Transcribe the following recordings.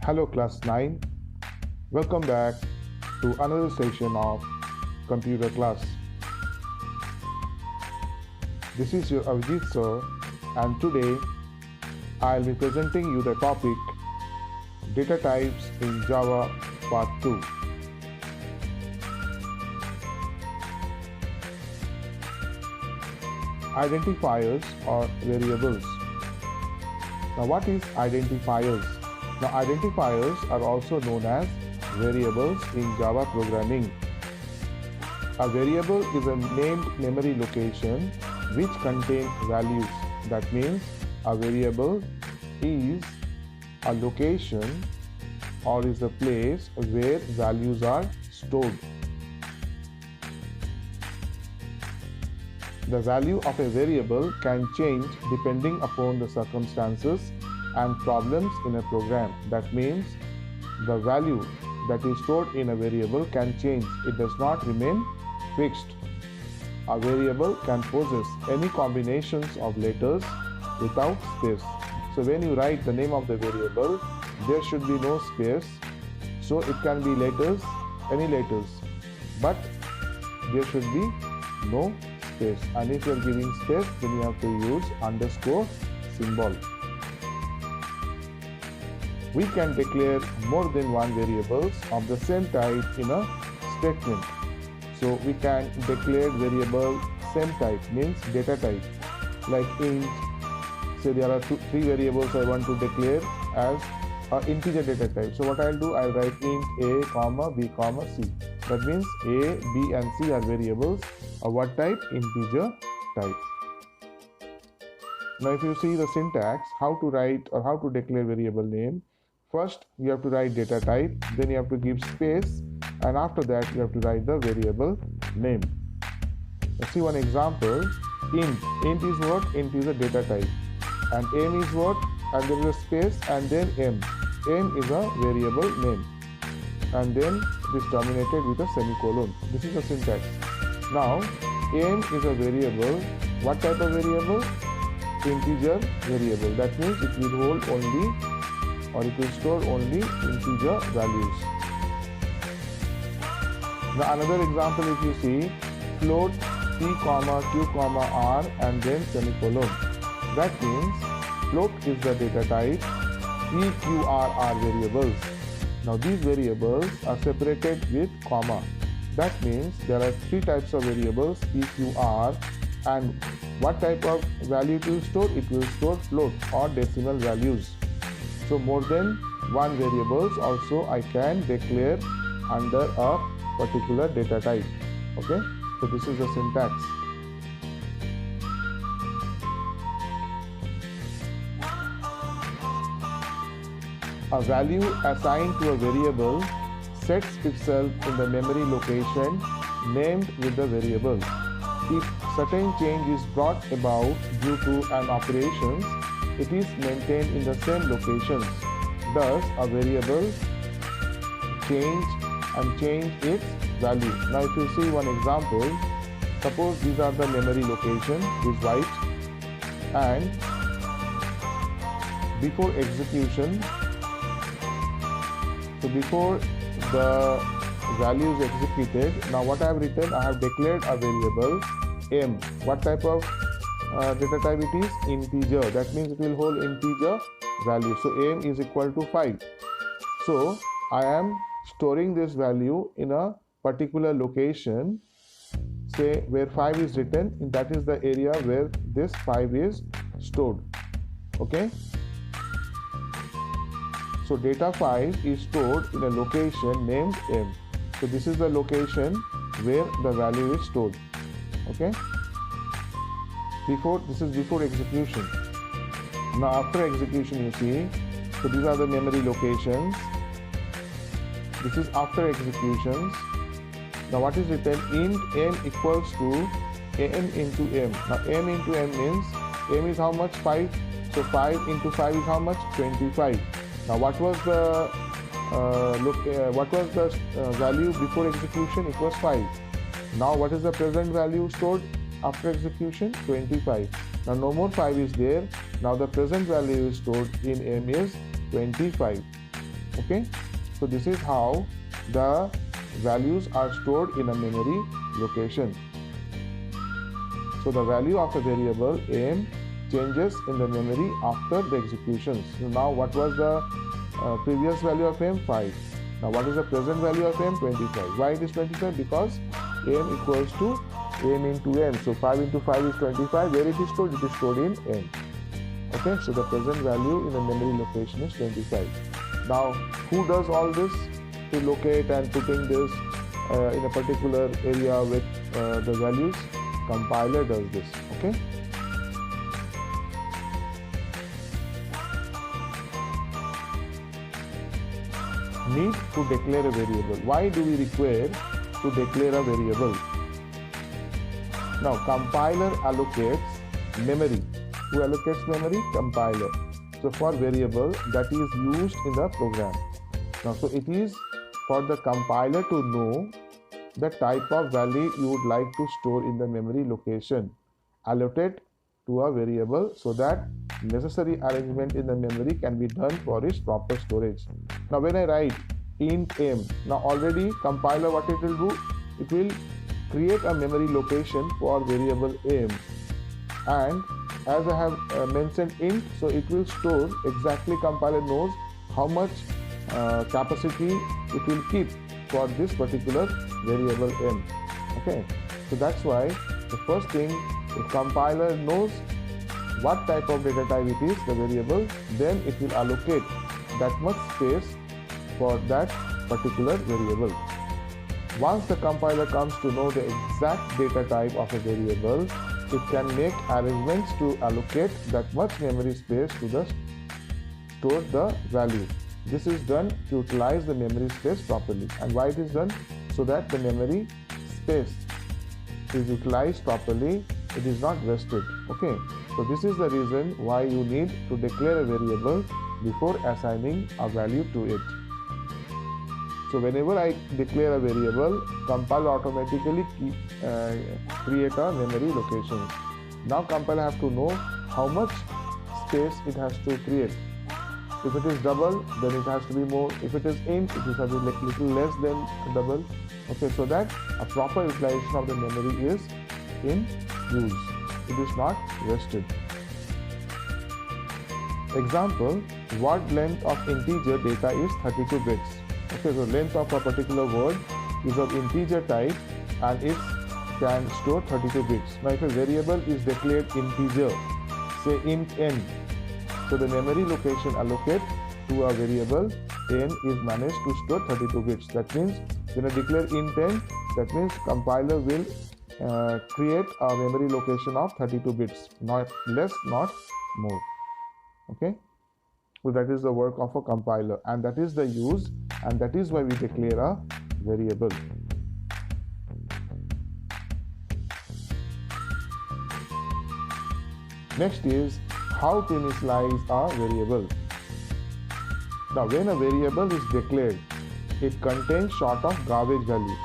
Hello class 9, welcome back to another session of computer class. This is your Avijit sir, and today I'll be presenting you the topic Data Types in Java Part 2. Identifiers or variables. Now what is identifiers? Now identifiers are also known as variables in Java programming. A variable is a named memory location which contains values. That means a variable is a location or is a place where values are stored. The value of a variable can change depending upon the circumstances and problems in a program. That means the value that is stored in a variable can change. It does not remain fixed. A variable can possess any combinations of letters without space. So when you write the name of the variable, there should be no space. So it can be letters, any letters, but there should be no space. And if you are giving space, then you have to use underscore symbol. We can declare more than one variables of the same type in a statement. So we can declare variable same type, means data type, like int. Say there are three variables I want to declare as integer data type. So what I'll do, I'll write int a comma b comma c. That means a, b and c are variables of what type? Integer type. Now if you see the syntax, how to write or how to declare variable name, first you have to write data type, then you have to give space, and after that you have to write the variable name. Let's see one example. Int is what? Int is a data type. And m is what? And there is a space and then m. M is a variable name. And then it is terminated with a semicolon. This is the syntax. Now m is a variable. What type of variable? Integer variable. That means it will hold only, or it will store only integer values. Now another example, if you see float p comma q comma r and then semicolon. That means float is the data type, p, q, r are variables. Now these variables are separated with comma. That means there are three types of variables, p, q, r, and what type of value it will store? It will store float or decimal values. So more than one variables also I can declare under a particular data type. Okay, so this is the syntax. A value assigned to a variable sets itself in the memory location named with the variable. If certain change is brought about due to an operation, it is maintained in the same locations. Thus, a variable change its value. Now, if you see one example, suppose these are the memory location, is white, and before execution, so before the value is executed, now what I have written, I have declared a variable m. What type of data type it is? Integer. That means it will hold integer value. So m is equal to 5. So I am storing this value in a particular location, say where 5 is written, that is the area where this 5 is stored. Okay. So data 5 is stored in a location named m. So this is the location where the value is stored. Okay. This is before execution. Now after execution, you see, so these are the memory locations. This is after executions. Now what is written? Int m equals to m into m. Now m into m means m is how much? 5. So 5 into 5 is how much? 25. Now what was the value before execution? It was 5. Now what is the present value stored after execution? 25. Now no more 5 is there. Now the present value is stored in m is 25. Okay, so this is how the values are stored in a memory location. So the value of a variable aim changes in the memory after the execution. So now what was the previous value of aim? 5. Now what is the present value of aim? 25. Why it is 25? Because aim equals to aim into n. So 5 into 5 is 25. Where it is stored? It is stored in n. Okay, so the present value in the memory location is 25. Now who does all this to locate and putting this in a particular area with the values? Compiler does this. Okay. Need to declare a variable. Why do we require to declare a variable? Now compiler allocates memory. Who allocates memory? Compiler. So for variable that is used in the program. Now so it is for the compiler to know the type of value you would like to store in the memory location. Allocate to a variable so that necessary arrangement in the memory can be done for its proper storage. Now when I write int aim, now already compiler what it will do? It will create a memory location for variable aim, and as I have mentioned int, so it will store exactly, compiler knows how much capacity it will keep for this particular variable m. Okay, so that's why the first thing, if compiler knows what type of data type it is, the variable, then it will allocate that much space for that particular variable. Once the compiler comes to know the exact data type of a variable, it can make arrangements to allocate that much memory space to the store the value. This is done to utilize the memory space properly. And why it is done? So that the memory space is utilized properly, it is not wasted. Okay, so this is the reason why you need to declare a variable before assigning a value to it. So whenever I declare a variable, compiler automatically create a memory location. Now compiler have to know how much space it has to create. If it is double, then it has to be more. If it is int, it has to be like little less than double. Okay, so that a proper utilization of the memory is in use. It is not wasted. Example, word length of integer data is 32 bits. Okay, so length of a particular word is of integer type and it can store 32 bits. Now if a variable is declared integer, say int n, so the memory location allocate to a variable n is managed to store 32 bits. That means when I declare int n, that means compiler will create a memory location of 32 bits, not less, not more. Okay, so that is the work of a compiler, and that is the use, and that is why we declare a variable. Next is how to initialize a variable. Now when a variable is declared, it contains sort of garbage value.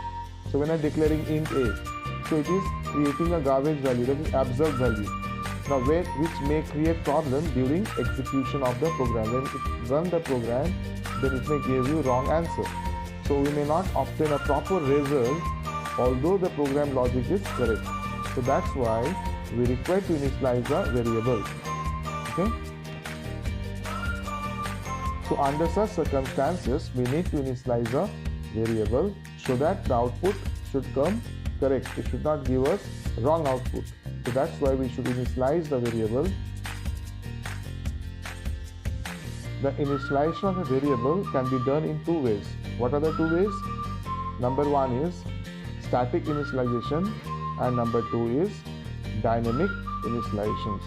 So when I am declaring int a, so it is creating a garbage value, that is absurd value. Now which may create problem during execution of the program. When it run the program, then it may give you wrong answer. So we may not obtain a proper result although the program logic is correct. So that's why we require to initialize a variable. Okay. So under such circumstances, we need to initialize a variable so that the output should come correct. It should not give us wrong output. So that's why we should initialize the variable. The initialization of a variable can be done in two ways. What are the two ways? Number one is static initialization and number two is dynamic initializations.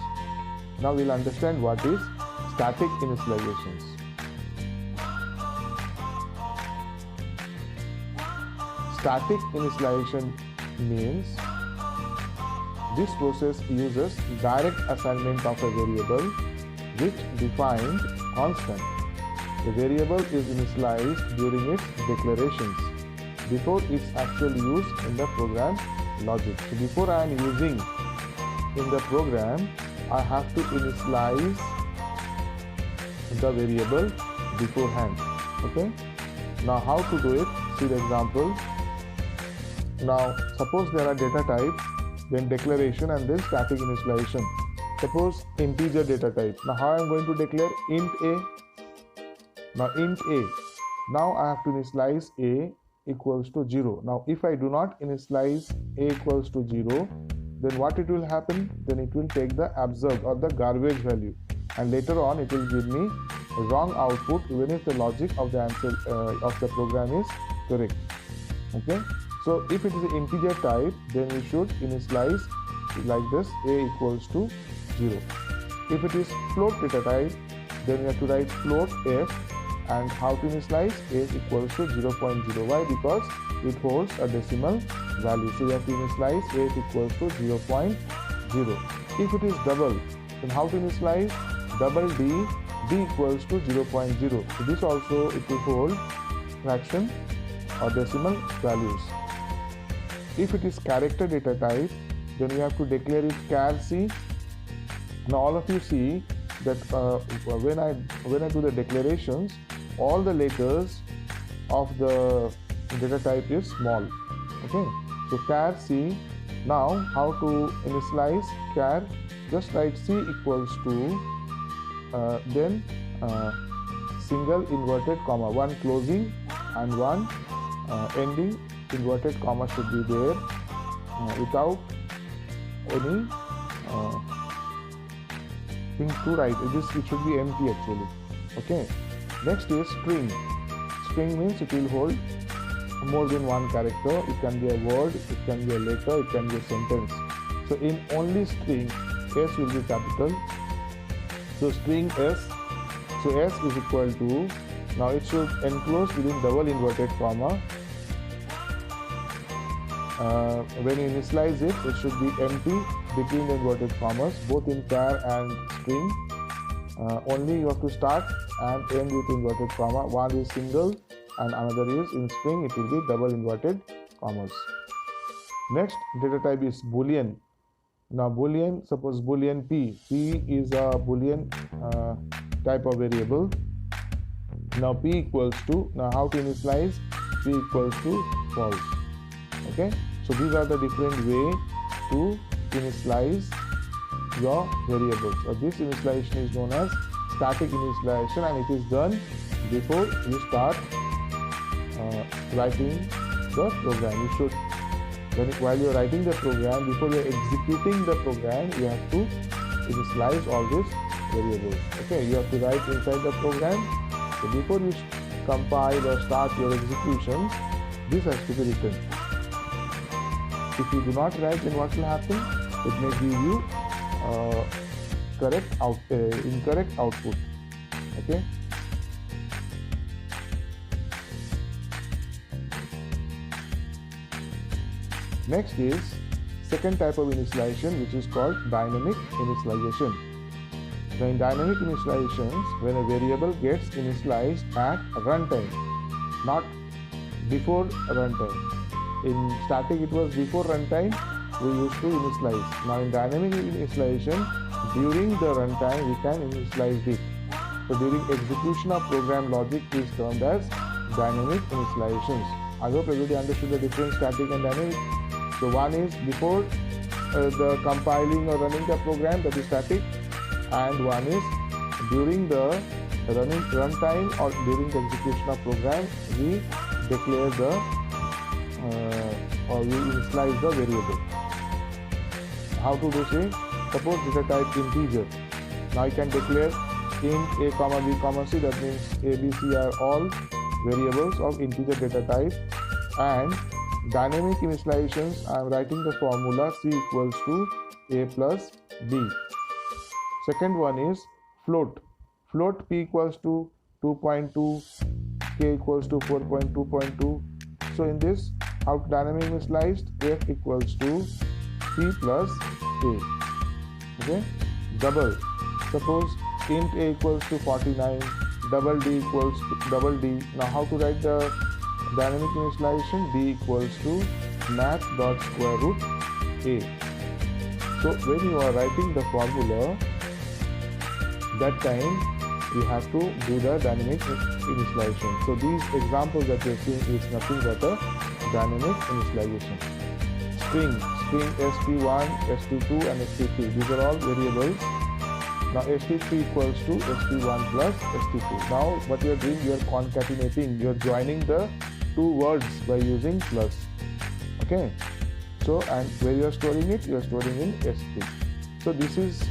Now we'll understand what is static initializations. Static initialization means this process uses direct assignment of a variable which defined constant. The variable is initialized during its declarations before its actual use in the program logic. So before I am using in the program, I have to initialize the variable beforehand. Okay, now how to do it? See the example. Now suppose there are data type, then declaration, and then static initialization. Suppose integer data type. Now how I am going to declare int a? Now int a. Now I have to initialize a equals to 0. Now if I do not initialize a equals to 0, then what it will happen? Then it will take the absurd or the garbage value, and later on it will give me a wrong output even if the logic of the answer of the program is correct. Okay, so if it is an integer type, then we should initialize like this, a equals to 0. If it is float data type, then we have to write float f, and how to initialize a equals to 0.0. Why? Because it holds a decimal value, so you have to initialize a equals to 0.0. If it is double, then how to initialize double d equals to 0.0. So this also it will hold fraction or decimal values. If it is character data type, then we have to declare it char c. Now all of you see that when I do the declarations, all the letters of the data type is small. Okay, so char c. Now how to initialize char? Just write c equals to then single inverted comma, one closing and one ending inverted comma should be there without any thing to write. It should be empty actually. Okay, next is string. String means it will hold more than one character. It can be a word, it can be a letter, it can be a sentence. So in only string, s will be capital. So string s, so s is equal to, now it should enclose within double inverted comma. When you initialize it, it should be empty between the inverted commas, both in char and string. Only you have to start and end with inverted comma. One is single and another is in string, it will be double inverted commas. Next data type is boolean. Now boolean, suppose boolean p. P is a boolean type of variable. Now p equals to, now how to initialize? P equals to false. Okay, so these are the different way to initialize your variables. This initialization is known as static initialization, and it is done before you start writing the program. You should, while you are writing the program, before you are executing the program, you have to initialize all these variables. Okay, you have to write inside the program. So before you compile or start your execution, this has to be written. If you do not write, then what will happen? It may give you incorrect output. Okay. Next is second type of initialization, which is called dynamic initialization. Now in dynamic initializations, when a variable gets initialized at runtime, not before runtime. In static it was before runtime we used to initialize. Now in dynamic initialization, during the runtime we can initialize it. So during execution of program logic is termed as dynamic initializations. I hope everybody understood the difference static and dynamic. So one is before the compiling or running the program, that is static, and one is during the runtime or during the execution of program we declare the or we initialize the variable. How to do say? Suppose data type integer. Now you can declare int a comma b comma c. That means a, b, c are all variables of integer data type. And dynamic initializations, I am writing the formula c equals to a plus b. Second one is float. Float p equals to 2.2, k equals to 4.2.2. So in this, how to dynamic initialized? F equals to p plus a. Okay. Double. Suppose int a equals to 49, double d equals to double d. Now how to write the dynamic initialization? D equals to math dot square root a. So when you are writing the formula, that time you have to do the dynamic initialization. So these examples that you're seeing is nothing but a dynamic initialization. String st1, st2 and st3, these are all variables. Now st3 equals to st1 plus st2. Now what you are doing, you are concatenating, you are joining the two words by using plus. Okay, so and where you are storing it, you are storing in s3. So this is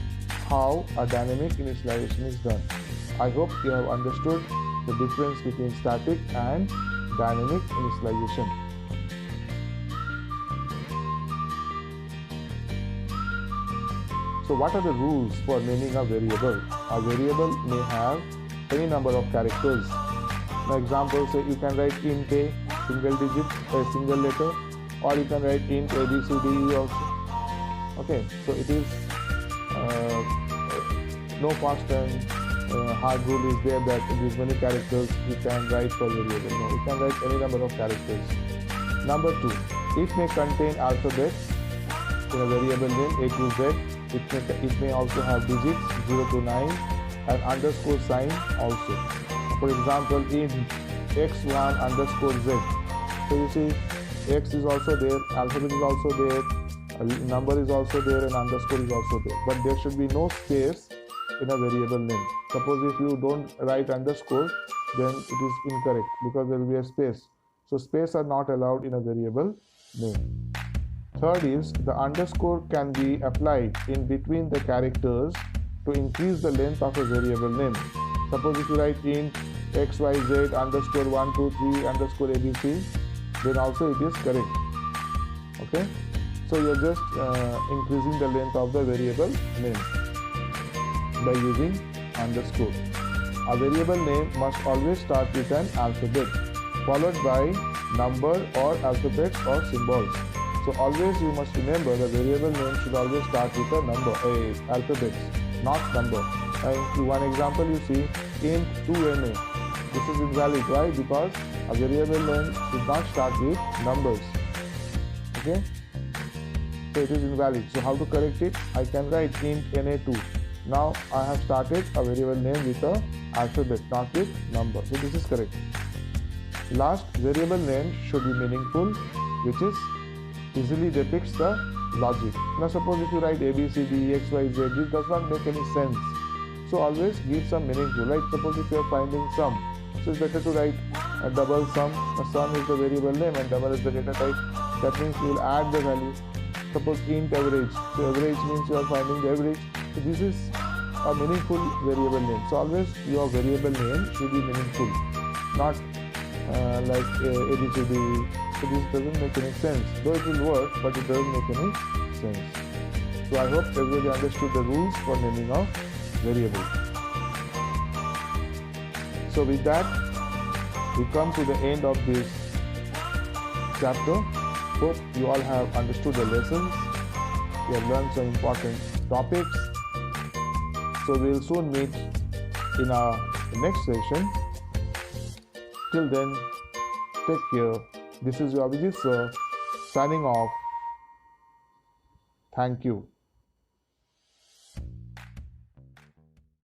how a dynamic initialization is done. I hope you have understood the difference between static and dynamic initialization. So what are the rules for naming a variable? A variable may have any number of characters. For example, say you can write int a, single digit, a single letter, or you can write int a, b, c, d, e also. Okay, so it is no fast and hard rule is there that these many characters you can write for variable. No, you can write any number of characters. Number 2, it may contain alphabets in a variable name A to Z. It may also have digits 0 to 9 and underscore sign also. For example, in x1 underscore z. So you see x is also there, alphabet is also there, a number is also there, and underscore is also there. But there should be no space in a variable name. Suppose if you don't write underscore, then it is incorrect because there will be a space. So space are not allowed in a variable name. Third is the underscore can be applied in between the characters to increase the length of a variable name. Suppose if you write int xyz underscore 1 2 3 underscore abc, then also it is correct. Okay, so you are just increasing the length of the variable name by using underscore. A variable name must always start with an alphabet followed by number or alphabets or symbols. So always you must remember the variable name should always start with a number, alphabets, not number. And one example you see int 2ma. This is invalid. Why? Because a variable name should not start with numbers. Okay? So it is invalid. So how to correct it? I can write int na2. Now I have started a variable name with a alphabet, not with number. So this is correct. Last, variable name should be meaningful, which is easily depicts the logic. Now suppose if you write a b c d e x y z, this does not make any sense. So always give some meaningful. Like suppose if you are finding sum, so it's better to write a double sum. A sum is the variable name and double is the data type. That means you will add the value. Suppose int average. So average means you are finding the average. So this is a meaningful variable name. So always your variable name should be meaningful, not like ABCD. So this doesn't make any sense. Though it will work, but it doesn't make any sense. So I hope everybody understood the rules for naming of variable. So with that, we come to the end of this chapter. Hope you all have understood the lessons. You have learned some important topics. So we will soon meet in our next session. Till then, take care. This is your Abhijit sir signing off. Thank you.